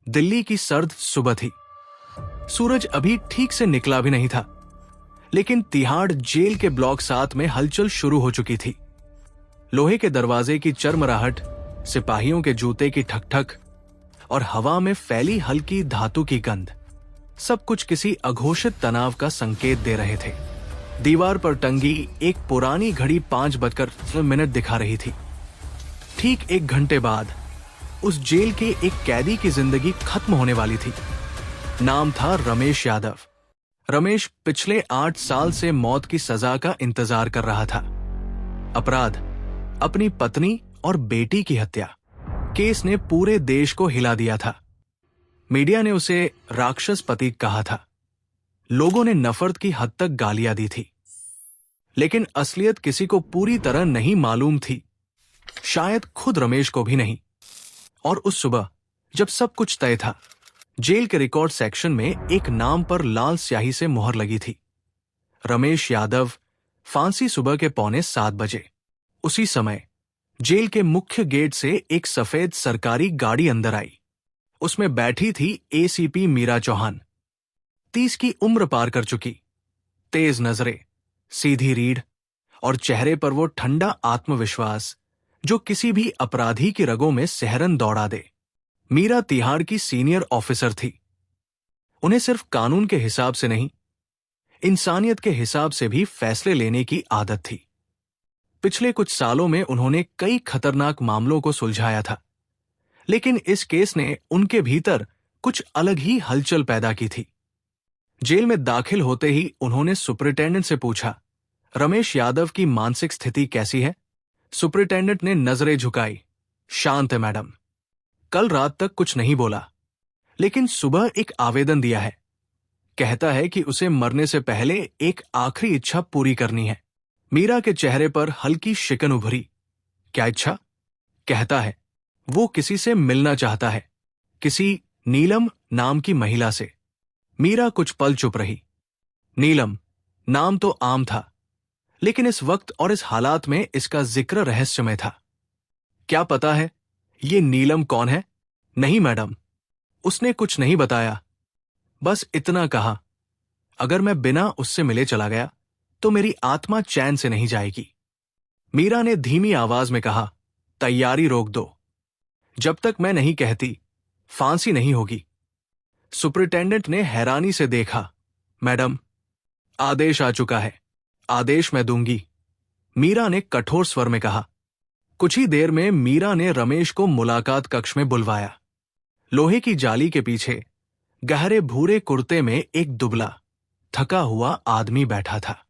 दिल्ली की सर्द सुबह थी। सूरज अभी ठीक से निकला भी नहीं था, लेकिन तिहाड़ जेल के ब्लॉक 7 में हलचल शुरू हो चुकी थी। लोहे के दरवाजे की चरमराहट, सिपाहियों के जूते की ठक-ठक और हवा में फैली हल्की धातु की गंध, सब कुछ किसी अघोषित तनाव का संकेत दे रहे थे। दीवार पर टंगी एक पुरानी घड़ी 5:00 दिखा रही थी। ठीक 1 घंटे बाद उस जेल के एक कैदी की जिंदगी खत्म होने वाली थी। नाम था रमेश यादव। रमेश पिछले 8 साल से मौत की सजा का इंतजार कर रहा था। अपराध, अपनी पत्नी और बेटी की हत्या। केस ने पूरे देश को हिला दिया था। मीडिया ने उसे राक्षस प्रतीक कहा था। लोगों ने नफरत की हद तक गालियां दी थी। लेकिन असलियत किसी को पूरी तरह नहीं मालूम थी, शायद खुद रमेश को भी नहीं। और उस सुबह जब सब कुछ तय था, जेल के रिकॉर्ड सेक्शन में एक नाम पर लाल स्याही से मुहर लगी थी, रमेश यादव। फांसी सुबह के 6:45 उसी समय जेल के मुख्य गेट से एक सफेद सरकारी गाड़ी अंदर आई। उसमें बैठी थी एसीपी मीरा चौहान। 30 की उम्र पार कर चुकी, तेज नजरें, सीधी रीढ़ और चेहरे पर वो ठंडा आत्मविश्वास जो किसी भी अपराधी की रगों में सिहरन दौड़ा दे। मीरा तिहाड़ की सीनियर ऑफिसर थी। उन्हें सिर्फ कानून के हिसाब से नहीं, इंसानियत के हिसाब से भी फैसले लेने की आदत थी। पिछले कुछ सालों में उन्होंने कई खतरनाक मामलों को सुलझाया था, लेकिन इस केस ने उनके भीतर कुछ अलग ही हलचल पैदा की थी। जेल में दाखिल होते ही उन्होंने सुपरिटेंडेंट से पूछा, रमेश यादव की मानसिक स्थिति कैसी है? सुपरिटेंडेंट ने नजरें झुकाई। शांत है मैडम। कल रात तक कुछ नहीं बोला, लेकिन सुबह एक आवेदन दिया है। कहता है कि उसे मरने से पहले एक आखिरी इच्छा पूरी करनी है। मीरा के चेहरे पर हल्की शिकन उभरी। क्या इच्छा? कहता है वो किसी से मिलना चाहता है, किसी नीलम नाम की महिला से। मीरा कुछ पल चुप रही। नीलम नाम तो आम था, लेकिन इस वक्त और इस हालात में इसका जिक्र रहस्यमय था। क्या पता है ये नीलम कौन है? नहीं मैडम, उसने कुछ नहीं बताया, बस इतना कहा, अगर मैं बिना उससे मिले चला गया तो मेरी आत्मा चैन से नहीं जाएगी। मीरा ने धीमी आवाज में कहा, तैयारी रोक दो, जब तक मैं नहीं कहती फांसी नहीं होगी। सुपरिटेंडेंट ने हैरानी से देखा। मैडम, आदेश आ चुका है, आदेश मैं दूंगी, मीरा ने कठोर स्वर में कहा। कुछ ही देर में मीरा ने रमेश को मुलाकात कक्ष में बुलवाया। लोहे की जाली के पीछे गहरे भूरे कुर्ते में एक दुबला, थका हुआ आदमी बैठा था।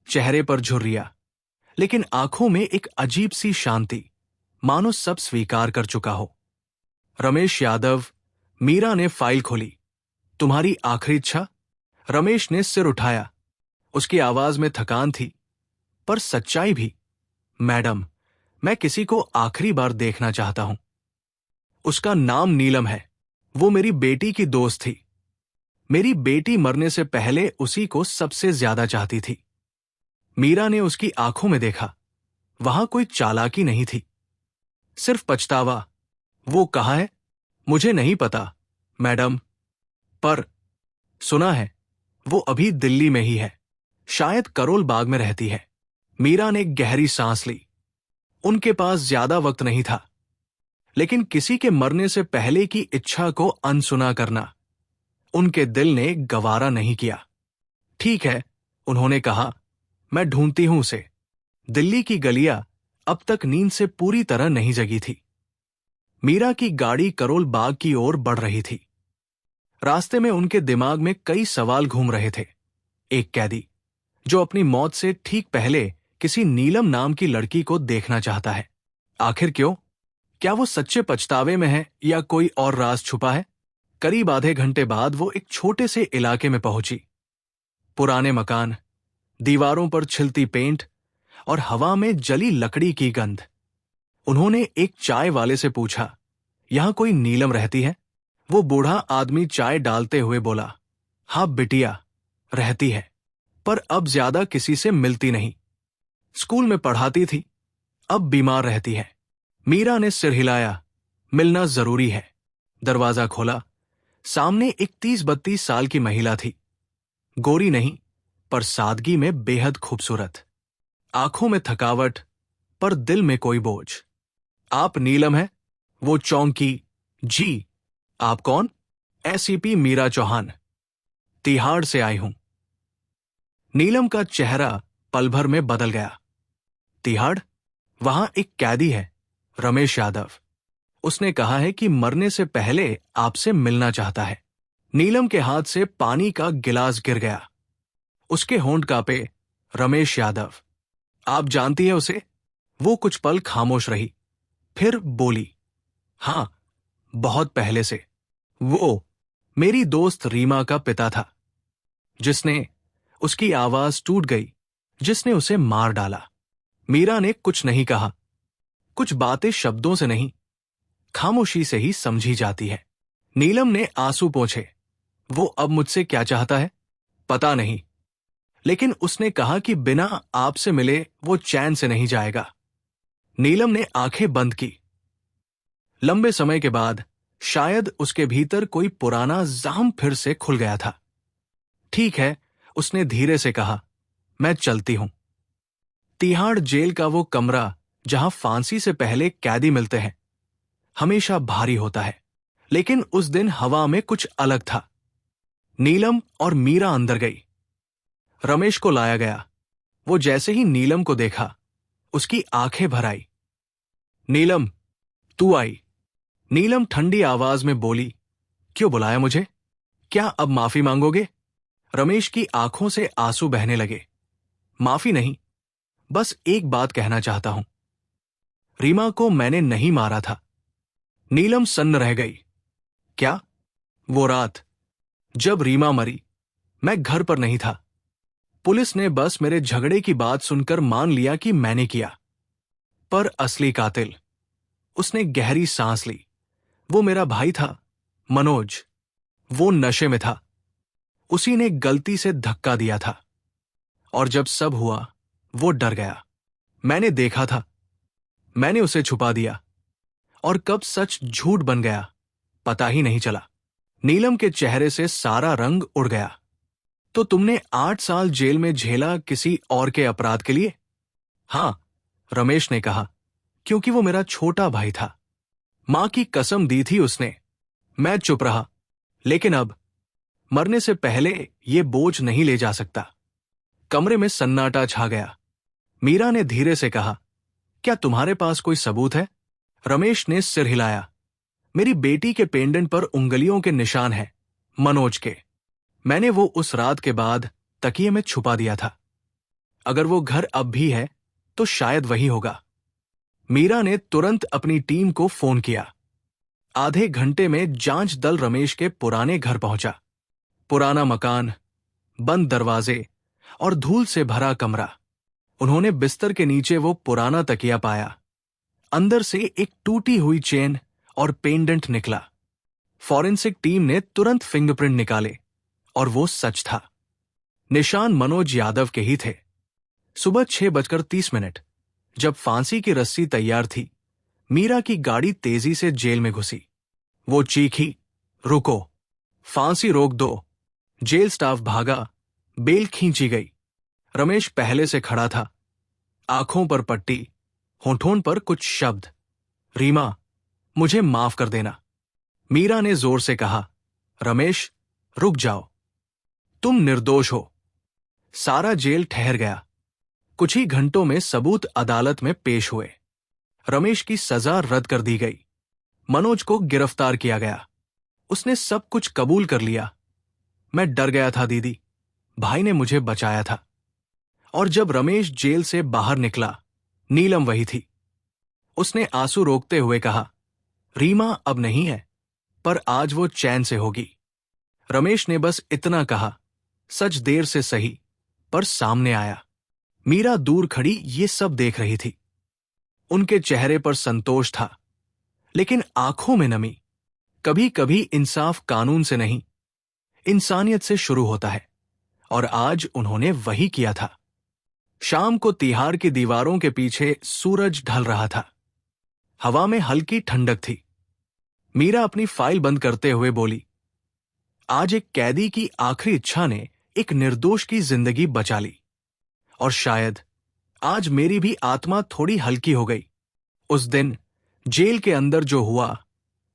चेहरे पर झुर्रियां, लेकिन आंखों में एक अजीब सी शांति, मानो सब स्वीकार कर चुका हो। रमेश यादव। मीरा ने फाइल खोली। तुम्हारी आखिरी इच्छा? रमेश ने सिर उठाया। उसकी आवाज में थकान थी, पर सच्चाई भी। मैडम, मैं किसी को आखिरी बार देखना चाहता हूं। उसका नाम नीलम है। वो मेरी बेटी की दोस्त थी। मेरी बेटी मरने से पहले उसी को सबसे ज्यादा चाहती थी। मीरा ने उसकी आंखों में देखा। वहां कोई चालाकी नहीं थी, सिर्फ पछतावा। वो कहाँ है? मुझे नहीं पता मैडम, पर सुना है वो अभी दिल्ली में ही है, शायद करोल बाग में रहती है। मीरा ने गहरी सांस ली। उनके पास ज्यादा वक्त नहीं था, लेकिन किसी के मरने से पहले की इच्छा को अनसुना करना उनके दिल ने गवारा नहीं किया। ठीक है, उन्होंने कहा, मैं ढूंढती हूं उसे। दिल्ली की गलियां अब तक नींद से पूरी तरह नहीं जगी थी। मीरा की गाड़ी करोल बाग की ओर बढ़ रही थी। रास्ते में उनके दिमाग में कई सवाल घूम रहे थे। एक कैदी जो अपनी मौत से ठीक पहले किसी नीलम नाम की लड़की को देखना चाहता है। आखिर क्यों? क्या वो सच्चे पछतावे में है या कोई और राज छुपा है? करीब आधे घंटे बाद वो एक छोटे से इलाके में पहुंची। पुराने मकान, दीवारों पर छिलती पेंट और हवा में जली लकड़ी की गंध। उन्होंने एक चाय वाले से पूछा, यहां कोई नीलम रहती है? वो बूढ़ा आदमी चाय डालते हुए बोला, हाँ बिटिया, रहती है, पर अब ज्यादा किसी से मिलती नहीं। स्कूल में पढ़ाती थी, अब बीमार रहती है। मीरा ने सिर हिलाया। मिलना जरूरी है। दरवाजा खोला। सामने एक 30-32 साल की महिला थी। गोरी नहीं, पर सादगी में बेहद खूबसूरत। आंखों में थकावट, पर दिल में कोई बोझ। आप नीलम हैं? वो चौंकी। जी। आप कौन? एसीपी मीरा चौहान, तिहाड़ से आई हूं। नीलम का चेहरा पल भर में बदल गया। तिहाड़? वहां एक कैदी है, रमेश यादव। उसने कहा है कि मरने से पहले आपसे मिलना चाहता है। नीलम के हाथ से पानी का गिलास गिर गया। उसके होंठ कांपे। रमेश यादव, आप जानती है उसे? वो कुछ पल खामोश रही, फिर बोली, हां, बहुत पहले से। वो मेरी दोस्त रीमा का पिता था, जिसने, उसकी आवाज टूट गई, जिसने उसे मार डाला। मीरा ने कुछ नहीं कहा। कुछ बातें शब्दों से नहीं, खामोशी से ही समझी जाती है। नीलम ने आंसू पोंछे। वो अब मुझसे क्या चाहता है? पता नहीं, लेकिन उसने कहा कि बिना आपसे मिले वो चैन से नहीं जाएगा। नीलम ने आंखें बंद की। लंबे समय के बाद शायद उसके भीतर कोई पुराना ज़ख्म फिर से खुल गया था। ठीक है, उसने धीरे से कहा, मैं चलती हूं। तिहाड़ जेल का वो कमरा जहां फांसी से पहले कैदी मिलते हैं, हमेशा भारी होता है। लेकिन उस दिन हवा में कुछ अलग था। नीलम और मीरा अंदर गई। रमेश को लाया गया। वो जैसे ही नीलम को देखा, उसकी आंखें भर आई। नीलम, तू आई। नीलम ठंडी आवाज में बोली, क्यों बुलाया मुझे? क्या अब माफी मांगोगे? रमेश की आंखों से आंसू बहने लगे। माफी नहीं, बस एक बात कहना चाहता हूं। रीमा को मैंने नहीं मारा था। नीलम सन्न रह गई। क्या? वो रात जब रीमा मरी, मैं घर पर नहीं था। पुलिस ने बस मेरे झगड़े की बात सुनकर मान लिया कि मैंने किया। पर असली कातिल, उसने गहरी सांस ली। वो मेरा भाई था, मनोज। वो नशे में था। उसी ने गलती से धक्का दिया था। और जब सब हुआ, वो डर गया। मैंने देखा था। मैंने उसे छुपा दिया। और कब सच झूठ बन गया, पता ही नहीं चला। नीलम के चेहरे से सारा रंग उड़ गया। तो तुमने 8 साल जेल में झेला किसी और के अपराध के लिए? हां, रमेश ने कहा, क्योंकि वो मेरा छोटा भाई था। मां की कसम दी थी उसने। मैं चुप रहा। लेकिन अब, मरने से पहले ये बोझ नहीं ले जा सकता। कमरे में सन्नाटा छा गया। मीरा ने धीरे से कहा, क्या तुम्हारे पास कोई सबूत है? रमेश ने सिर हिलाया। मेरी बेटी के पेंडेंट पर उंगलियों के निशान हैं, मनोज के। मैंने वो उस रात के बाद तकिए में छुपा दिया था। अगर वो घर अब भी है, तो शायद वही होगा। मीरा ने तुरंत अपनी टीम को फोन किया। आधे घंटे में जांच दल रमेश के पुराने घर पहुंचा। पुराना मकान, बंद दरवाजे और धूल से भरा कमरा। उन्होंने बिस्तर के नीचे वो पुराना तकिया पाया। अंदर से एक टूटी हुई चेन और पेंडेंट निकला। फॉरेंसिक टीम ने तुरंत फिंगरप्रिंट निकाले और वो सच था। निशान मनोज यादव के ही थे। सुबह 6:30, जब फांसी की रस्सी तैयार थी, मीरा की गाड़ी तेजी से जेल में घुसी। वो चीखी, रुको, फांसी रोक दो। जेल स्टाफ भागा, बेल खींची गई। रमेश पहले से खड़ा था, आंखों पर पट्टी, होठों पर कुछ शब्द। रीमा, मुझे माफ कर देना। मीरा ने जोर से कहा, रमेश, रुक जाओ, तुम निर्दोष हो। सारा जेल ठहर गया। कुछ ही घंटों में सबूत अदालत में पेश हुए। रमेश की सजा रद्द कर दी गई। मनोज को गिरफ्तार किया गया। उसने सब कुछ कबूल कर लिया। मैं डर गया था दीदी, भाई ने मुझे बचाया था। और जब रमेश जेल से बाहर निकला, नीलम वही थी। उसने आंसू रोकते हुए कहा, रीमा अब नहीं है, पर आज वो चैन से होगी। रमेश ने बस इतना कहा। सच देर से सही, पर सामने आया। मीरा दूर खड़ी ये सब देख रही थी। उनके चेहरे पर संतोष था, लेकिन आंखों में नमी। कभी कभी इंसाफ कानून से नहीं, इंसानियत से शुरू होता है, और आज उन्होंने वही किया था। शाम को तिहाड़ की दीवारों के पीछे सूरज ढल रहा था। हवा में हल्की ठंडक थी। मीरा अपनी फाइल बंद करते हुए बोली, आज एक कैदी की आखिरी इच्छा ने एक निर्दोष की जिंदगी बचा ली, और शायद आज मेरी भी आत्मा थोड़ी हल्की हो गई। उस दिन जेल के अंदर जो हुआ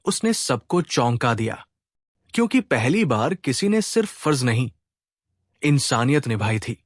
उसने सबको चौंका दिया, क्योंकि पहली बार किसी ने सिर्फ फर्ज नहीं, इंसानियत निभाई थी।